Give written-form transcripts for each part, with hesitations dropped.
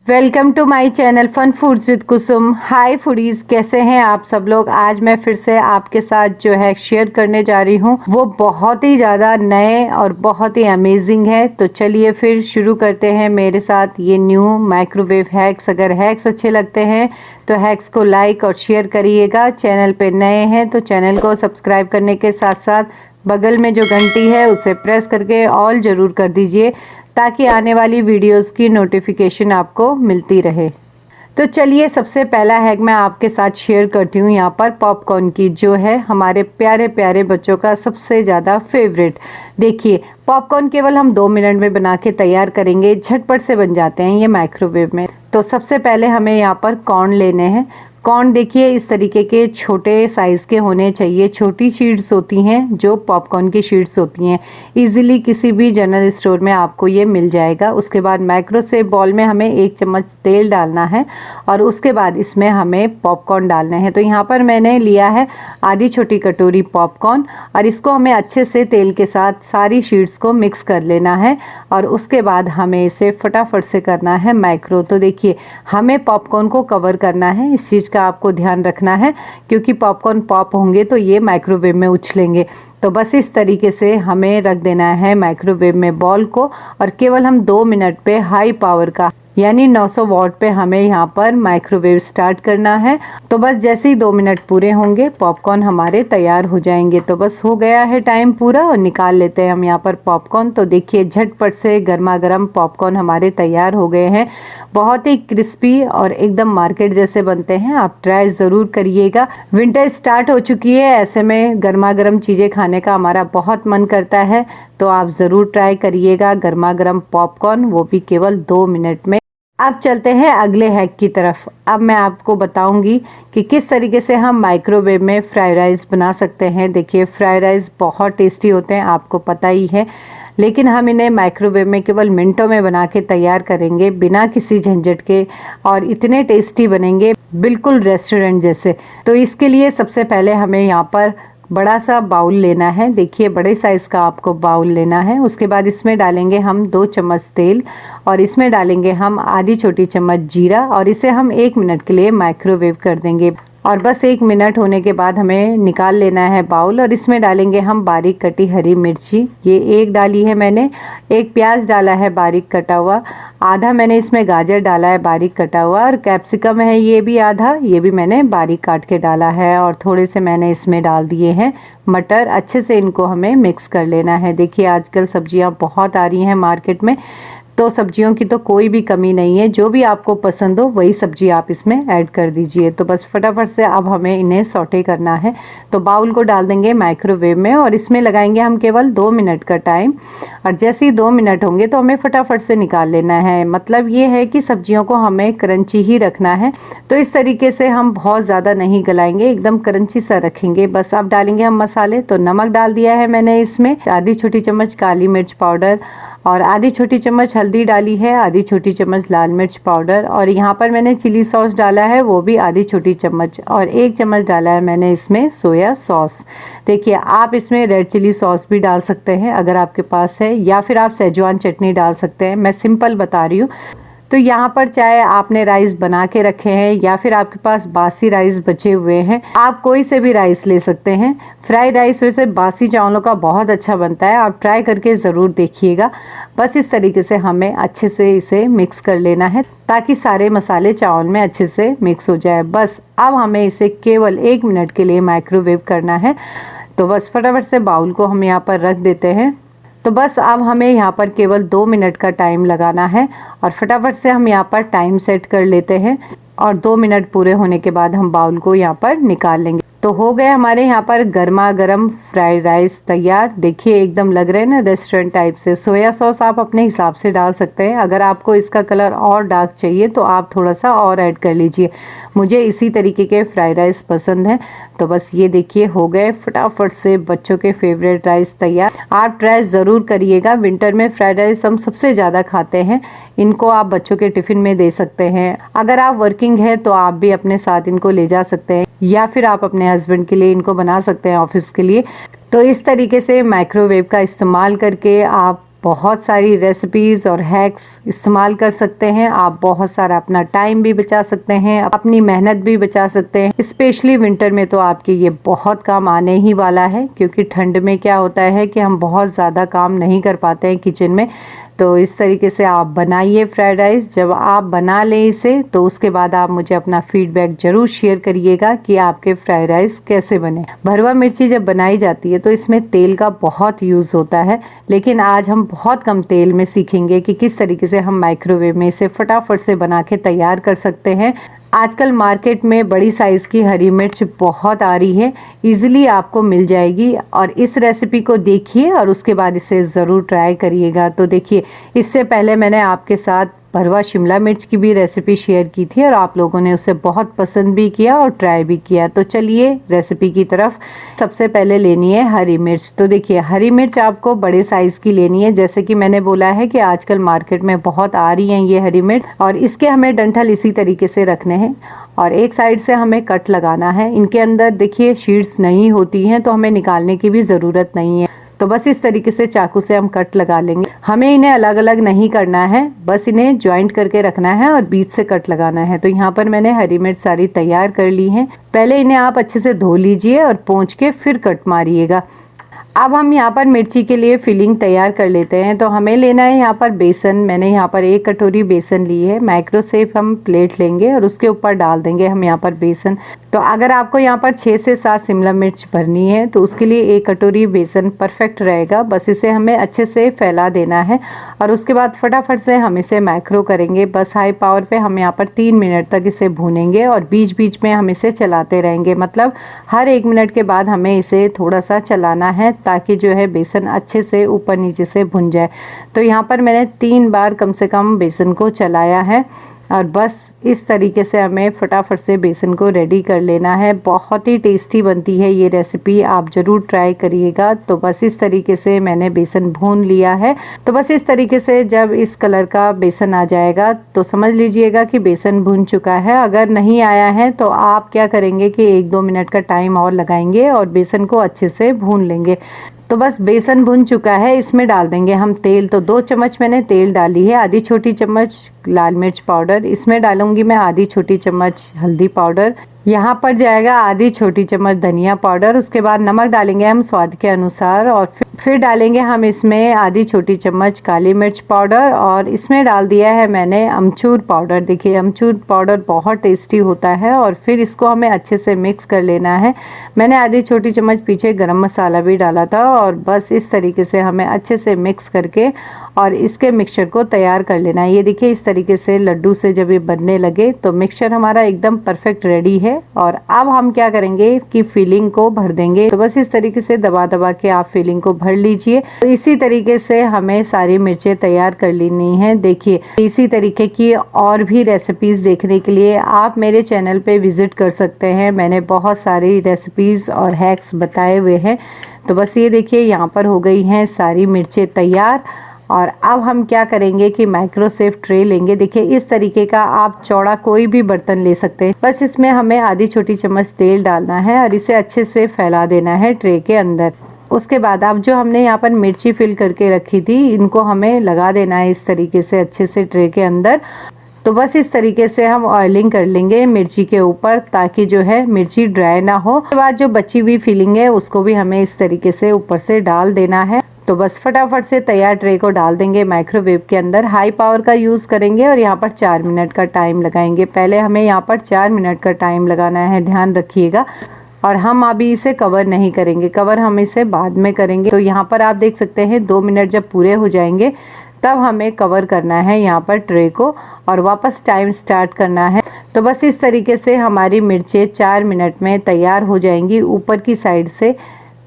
Welcome to my channel fun foods with Kusum. Hi foodies, कैसे हैं आप सब लोग। आज मैं फिर से आपके साथ जो है शेयर करने जा रही हूँ, वो बहुत ही ज़्यादा नए और बहुत ही अमेजिंग है। तो चलिए फिर शुरू करते हैं मेरे साथ ये न्यू माइक्रोवेव हैक्स। अगर हैक्स अच्छे लगते हैं तो हैक्स को लाइक और शेयर करिएगा। चैनल पे नए हैं तो चैनल को सब्सक्राइब करने के साथ साथ बगल में जो घंटी है उसे प्रेस करके ऑल ज़रूर कर दीजिए, ताकि आने वाली वीडियोस की नोटिफिकेशन आपको मिलती रहे। तो चलिए सबसे पहला हैक मैं आपके साथ शेयर करती हूँ यहाँ पर पॉपकॉर्न की, जो है हमारे प्यारे प्यारे बच्चों का सबसे ज़्यादा फेवरेट। देखिए, पॉपकॉर्न केवल हम 2 मिनट में बना के तैयार करेंगे, झटपट से बन जाते हैं ये माइक्रोवेव में। तो सबसे पहले हमें यहाँ पर कॉर्न लेने हैं। कॉर्न देखिए इस तरीके के छोटे साइज़ के होने चाहिए। छोटी शीट्स होती हैं जो पॉपकॉर्न की शीट्स होती हैं, इजीली किसी भी जनरल स्टोर में आपको ये मिल जाएगा। उसके बाद माइक्रोसेव बॉल में हमें 1 चम्मच तेल डालना है और उसके बाद इसमें हमें पॉपकॉर्न डालने हैं। तो यहाँ पर मैंने लिया है आधी छोटी कटोरी पॉपकॉर्न और इसको हमें अच्छे से तेल के साथ सारी शीट्स को मिक्स कर लेना है और उसके बाद हमें इसे फटाफट से करना है माइक्रो। तो देखिए, हमें पॉपकॉर्न को कवर करना है, इस चीज़ का आपको ध्यान रखना है, क्योंकि पॉपकॉर्न पॉप होंगे तो ये माइक्रोवेव में उछलेंगे। तो बस इस तरीके से हमें रख देना है माइक्रोवेव में बॉल को और केवल हम 2 मिनट पे हाई पावर का यानी 900 वॉट पे हमें यहाँ पर माइक्रोवेव स्टार्ट करना है। तो बस जैसे ही 2 मिनट पूरे होंगे पॉपकॉर्न हमारे तैयार हो जाएंगे। तो बस हो गया है टाइम पूरा और निकाल लेते हैं हम यहाँ पर पॉपकॉर्न। तो देखिए झटपट से गर्मा गर्म पॉपकॉर्न हमारे तैयार हो गए हैं। बहुत ही क्रिस्पी और एकदम मार्केट जैसे बनते हैं। आप ट्राई ज़रूर करिएगा। विंटर स्टार्ट हो चुकी है, ऐसे में गर्मा गर्म चीज़ें खाने का हमारा बहुत मन करता है। तो आप ज़रूर ट्राई करिएगा गर्मा गर्म पॉपकॉर्न, वो भी केवल 2 मिनट में। अब चलते हैं अगले हैक की तरफ। अब मैं आपको बताऊंगी कि किस तरीके से हम माइक्रोवेव में फ्राइड राइस बना सकते हैं। देखिए, फ्राइड राइस बहुत टेस्टी होते हैं, आपको पता ही है, लेकिन हम इन्हें माइक्रोवेव में केवल मिनटों में बना के तैयार करेंगे बिना किसी झंझट के, और इतने टेस्टी बनेंगे बिल्कुल रेस्टोरेंट जैसे। तो इसके लिए सबसे पहले हमें यहाँ पर बड़ा सा बाउल लेना है। देखिए, बड़े साइज़ का आपको बाउल लेना है। उसके बाद इसमें डालेंगे हम 2 चम्मच तेल और इसमें डालेंगे हम आधी छोटी चम्मच जीरा और इसे हम 1 मिनट के लिए माइक्रोवेव कर देंगे। और बस 1 मिनट होने के बाद हमें निकाल लेना है बाउल और इसमें डालेंगे हम बारीक कटी हरी मिर्ची। ये 1 डाली है मैंने। 1 प्याज डाला है बारीक कटा हुआ। आधा मैंने इसमें गाजर डाला है बारीक कटा हुआ और कैप्सिकम है ये भी आधा, ये भी मैंने बारीक काट के डाला है। और थोड़े से मैंने इसमें डाल दिए हैं मटर। अच्छे से इनको हमें मिक्स कर लेना है। देखिए, आजकल सब्जियां बहुत आ रही हैं मार्केट में, तो सब्जियों की तो कोई भी कमी नहीं है। जो भी आपको पसंद हो वही सब्जी आप इसमें ऐड कर दीजिए। तो बस फटाफट से अब हमें इन्हें सौटे करना है। तो बाउल को डाल देंगे माइक्रोवेव में और इसमें लगाएंगे हम केवल 2 मिनट का टाइम। और जैसे ही 2 मिनट होंगे तो हमें फटाफट से निकाल लेना है। मतलब ये है कि सब्जियों को हमें क्रंची ही रखना है। तो इस तरीके से हम बहुत ज़्यादा नहीं गलाएंगे, एकदम क्रंची सा रखेंगे। बस अब डालेंगे हम मसाले। तो नमक डाल दिया है मैंने इसमें, आधी छोटी चम्मच काली मिर्च पाउडर और आधी छोटी चम्मच हल्दी डाली है, आधी छोटी चम्मच लाल मिर्च पाउडर और यहाँ पर मैंने चिली सॉस डाला है, वो भी आधी छोटी चम्मच, और 1 चम्मच डाला है मैंने इसमें सोया सॉस। देखिए, आप इसमें रेड चिली सॉस भी डाल सकते हैं अगर आपके पास है, या फिर आप सेजवान चटनी डाल सकते हैं। मैं सिंपल बता रही हूँ। तो यहाँ पर चाहे आपने राइस बना के रखे हैं या फिर आपके पास बासी राइस बचे हुए हैं, आप कोई से भी राइस ले सकते हैं। फ्राइड राइस वैसे बासी चावलों का बहुत अच्छा बनता है, आप ट्राई करके ज़रूर देखिएगा। बस इस तरीके से हमें अच्छे से इसे मिक्स कर लेना है ताकि सारे मसाले चावल में अच्छे से मिक्स हो जाए। बस अब हमें इसे केवल 1 मिनट के लिए माइक्रोवेव करना है। तो बस फटाफट से बाउल को हम यहाँ पर रख देते हैं। तो बस अब हमें यहाँ पर केवल 2 मिनट का टाइम लगाना है और फटाफट से हम यहाँ पर टाइम सेट कर लेते हैं और 2 मिनट पूरे होने के बाद हम बाउल को यहाँ पर निकाल लेंगे। तो हो गए हमारे यहाँ पर गर्मा गर्म फ्राइड राइस तैयार। देखिए, एकदम लग रहे हैं ना रेस्टोरेंट टाइप से। सोया सॉस आप अपने हिसाब से डाल सकते हैं। अगर आपको इसका कलर और डार्क चाहिए तो आप थोड़ा सा और ऐड कर लीजिए। मुझे इसी तरीके के फ्राइड राइस पसंद हैं। तो बस ये देखिए, हो गए फटाफट से बच्चों के फेवरेट राइस तैयार। आप ट्राई ज़रूर करिएगा। विंटर में फ्राइड राइस हम सबसे ज़्यादा खाते हैं। इनको आप बच्चों के टिफ़िन में दे सकते हैं। अगर आप वर्किंग है तो आप भी अपने साथ इनको ले जा सकते हैं, या फिर आप अपने हस्बैंड के लिए इनको बना सकते हैं ऑफिस के लिए। तो इस तरीके से माइक्रोवेव का इस्तेमाल करके आप बहुत सारी रेसिपीज़ और हैक्स इस्तेमाल कर सकते हैं। आप बहुत सारा अपना टाइम भी बचा सकते हैं, अपनी मेहनत भी बचा सकते हैं। स्पेशली विंटर में तो आपके ये बहुत काम आने ही वाला है, क्योंकि ठंड में क्या होता है कि हम बहुत ज़्यादा काम नहीं कर पाते हैं किचन में। तो इस तरीके से आप बनाइए फ्राइड राइस। जब आप बना लें इसे तो उसके बाद आप मुझे अपना फीडबैक ज़रूर शेयर करिएगा कि आपके फ्राइड राइस कैसे बने। भरवा मिर्ची जब बनाई जाती है तो इसमें तेल का बहुत यूज़ होता है, लेकिन आज हम बहुत कम तेल में सीखेंगे कि किस तरीके से हम माइक्रोवेव में इसे फटाफट से बना के तैयार कर सकते हैं। आजकल मार्केट में बड़ी साइज़ की हरी मिर्च बहुत आ रही है, इजीली आपको मिल जाएगी। और इस रेसिपी को देखिए और उसके बाद इसे ज़रूर ट्राई करिएगा। तो देखिए, इससे पहले मैंने आपके साथ भरवा शिमला मिर्च की भी रेसिपी शेयर की थी और आप लोगों ने उसे बहुत पसंद भी किया और ट्राई भी किया। तो चलिए रेसिपी की तरफ। सबसे पहले लेनी है हरी मिर्च। तो देखिए, हरी मिर्च आपको बड़े साइज़ की लेनी है। जैसे कि मैंने बोला है कि आजकल मार्केट में बहुत आ रही हैं ये हरी मिर्च, और इसके हमें डंठल इसी तरीके से रखने हैं और एक साइड से हमें कट लगाना है। इनके अंदर देखिए शीड्स नहीं होती हैं, तो हमें निकालने की भी ज़रूरत नहीं है। तो बस इस तरीके से चाकू से हम कट लगा लेंगे। हमें इन्हें अलग अलग नहीं करना है, बस इन्हें जॉइंट करके रखना है और बीच से कट लगाना है। तो यहाँ पर मैंने हरी मिर्च सारी तैयार कर ली हैं। पहले इन्हें आप अच्छे से धो लीजिए और पोंछ के फिर कट मारिएगा। अब हम यहाँ पर मिर्ची के लिए फिलिंग तैयार कर लेते हैं। तो हमें लेना है यहाँ पर बेसन। मैंने यहाँ पर 1 कटोरी बेसन ली है। माइक्रो सेफ हम प्लेट लेंगे और उसके ऊपर डाल देंगे हम यहाँ पर बेसन। तो अगर आपको यहाँ पर 6 से 7 शिमला मिर्च भरनी है तो उसके लिए 1 कटोरी बेसन परफेक्ट रहेगा। बस इसे हमें अच्छे से फैला देना है और उसके बाद फटाफट से हम इसे माइक्रो करेंगे। बस हाई पावर पे हम यहाँ पर 3 मिनट तक इसे भूनेंगे और बीच बीच में हम इसे चलाते रहेंगे। मतलब हर 1 मिनट के बाद हमें इसे थोड़ा सा चलाना है ताकि जो है बेसन अच्छे से ऊपर नीचे से भुन जाए। तो यहाँ पर मैंने 3 बार कम से कम बेसन को चलाया है और बस इस तरीके से हमें फटाफट से बेसन को रेडी कर लेना है। बहुत ही टेस्टी बनती है ये रेसिपी, आप ज़रूर ट्राई करिएगा। तो बस इस तरीके से मैंने बेसन भून लिया है। तो बस इस तरीके से जब इस कलर का बेसन आ जाएगा तो समझ लीजिएगा कि बेसन भून चुका है। अगर नहीं आया है तो आप क्या करेंगे कि 1-2 मिनट का टाइम और लगाएंगे और बेसन को अच्छे से भून लेंगे। तो बस बेसन भुन चुका है, इसमें डाल देंगे हम तेल। तो 2 चम्मच मैंने तेल डाली है। आधी छोटी चम्मच लाल मिर्च पाउडर, इसमें डालूंगी मैं आधी छोटी चम्मच हल्दी पाउडर। यहाँ पर जाएगा आधी छोटी चम्मच धनिया पाउडर। उसके बाद नमक डालेंगे हम स्वाद के अनुसार और फिर डालेंगे हम इसमें आधी छोटी चम्मच काली मिर्च पाउडर और इसमें डाल दिया है मैंने अमचूर पाउडर। देखिए, अमचूर पाउडर बहुत टेस्टी होता है और फिर इसको हमें अच्छे से मिक्स कर लेना है। मैंने आधी छोटी चम्मच पीछे गरम मसाला भी डाला था और बस इस तरीके से हमें अच्छे से मिक्स करके और इसके मिक्सचर को तैयार कर लेना है। ये देखिए, इस तरीके से लड्डू से जब ये बनने लगे तो मिक्सचर हमारा एकदम परफेक्ट रेडी है। और अब हम क्या करेंगे कि फिलिंग को भर देंगे। तो बस इस तरीके से दबा दबा के आप फिलिंग को भर लीजिए। तो इसी तरीके से हमें सारी मिर्चें तैयार कर लेनी है। देखिए, इसी तरीके की और भी रेसिपीज़ देखने के लिए आप मेरे चैनल पे विज़िट कर सकते हैं। मैंने बहुत सारी रेसिपीज़ और हैक्स बताए हुए हैं। तो बस ये देखिए, यहाँ पर हो गई हैं सारी मिर्चें तैयार। और अब हम क्या करेंगे कि माइक्रोसेफ ट्रे लेंगे। देखिए, इस तरीके का आप चौड़ा कोई भी बर्तन ले सकते हैं। बस इसमें हमें आधी छोटी चम्मच तेल डालना है और इसे अच्छे से फैला देना है ट्रे के अंदर। उसके बाद अब जो हमने यहाँ पर मिर्ची फिल करके रखी थी, इनको हमें लगा देना है इस तरीके से अच्छे से ट्रे के अंदर। तो बस इस तरीके से हम ऑयलिंग कर लेंगे मिर्ची के ऊपर ताकि जो है मिर्ची ड्राई ना हो। उसके बाद जो बची हुई फिलिंग है उसको भी हमें इस तरीके से ऊपर से डाल देना है। तो बस फटाफट से तैयार ट्रे को डाल देंगे माइक्रोवेव के अंदर। हाई पावर का यूज़ करेंगे और यहाँ पर 4 मिनट का टाइम लगाएंगे। पहले हमें यहाँ पर 4 मिनट का टाइम लगाना है, ध्यान रखिएगा। और हम अभी इसे कवर नहीं करेंगे, कवर हम इसे बाद में करेंगे। तो यहाँ पर आप देख सकते हैं 2 मिनट जब पूरे हो जाएंगे तब हमें कवर करना है यहाँ पर ट्रे को और वापस टाइम स्टार्ट करना है। तो बस इस तरीके से हमारी मिर्चें 4 मिनट में तैयार हो जाएंगी ऊपर की साइड से।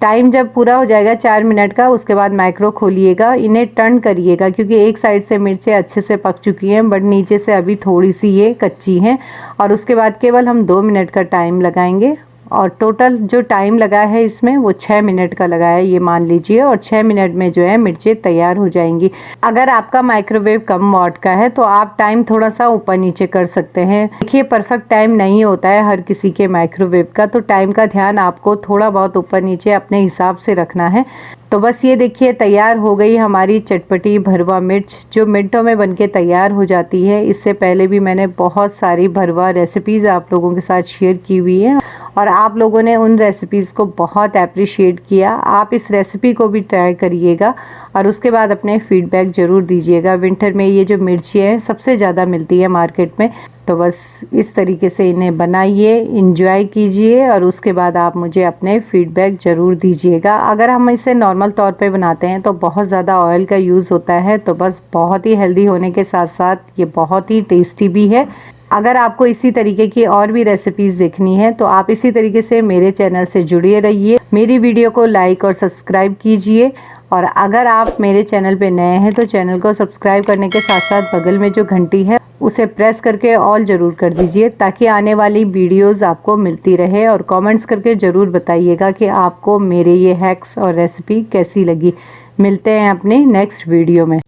टाइम जब पूरा हो जाएगा 4 मिनट का, उसके बाद माइक्रो खोलिएगा, इन्हें टर्न करिएगा क्योंकि एक साइड से मिर्चें अच्छे से पक चुकी हैं बट नीचे से अभी थोड़ी सी ये कच्ची हैं। और उसके बाद केवल हम 2 मिनट का टाइम लगाएंगे और टोटल जो टाइम लगा है इसमें वो 6 मिनट का लगा है, ये मान लीजिए। और 6 मिनट में जो है मिर्चें तैयार हो जाएंगी। अगर आपका माइक्रोवेव कम वॉट का है तो आप टाइम थोड़ा सा ऊपर नीचे कर सकते हैं। देखिए परफेक्ट टाइम नहीं होता है हर किसी के माइक्रोवेव का, तो टाइम का ध्यान आपको थोड़ा बहुत ऊपर नीचे अपने हिसाब से रखना है। तो बस ये देखिए तैयार हो गई हमारी चटपटी भरवा मिर्च, जो मिनटों में बनके तैयार हो जाती है। इससे पहले भी मैंने बहुत सारी भरवा रेसिपीज़ आप लोगों के साथ शेयर की हुई है और आप लोगों ने उन रेसिपीज़ को बहुत अप्रिशिएट किया। आप इस रेसिपी को भी ट्राई करिएगा और उसके बाद अपने फीडबैक ज़रूर दीजिएगा। विंटर में ये जो मिर्ची हैं सबसे ज़्यादा मिलती है मार्केट में, तो बस इस तरीके से इन्हें बनाइए, इंजॉय कीजिए और उसके बाद आप मुझे अपने फीडबैक ज़रूर दीजिएगा। अगर हम इसे नॉर्मल तौर पे बनाते हैं तो बहुत ज़्यादा ऑयल का यूज़ होता है, तो बस बहुत ही हेल्दी होने के साथ साथ ये बहुत ही टेस्टी भी है। अगर आपको इसी तरीके की और भी रेसिपीज़ देखनी है तो आप इसी तरीके से मेरे चैनल से जुड़े रहिए। मेरी वीडियो को लाइक और सब्सक्राइब कीजिए और अगर आप मेरे चैनल पे नए हैं तो चैनल को सब्सक्राइब करने के साथ साथ बगल में जो घंटी है उसे प्रेस करके ऑल ज़रूर कर दीजिए, ताकि आने वाली वीडियोस आपको मिलती रहे। और कमेंट्स करके ज़रूर बताइएगा कि आपको मेरे ये हैक्स और रेसिपी कैसी लगी। मिलते हैं अपने नेक्स्ट वीडियो में।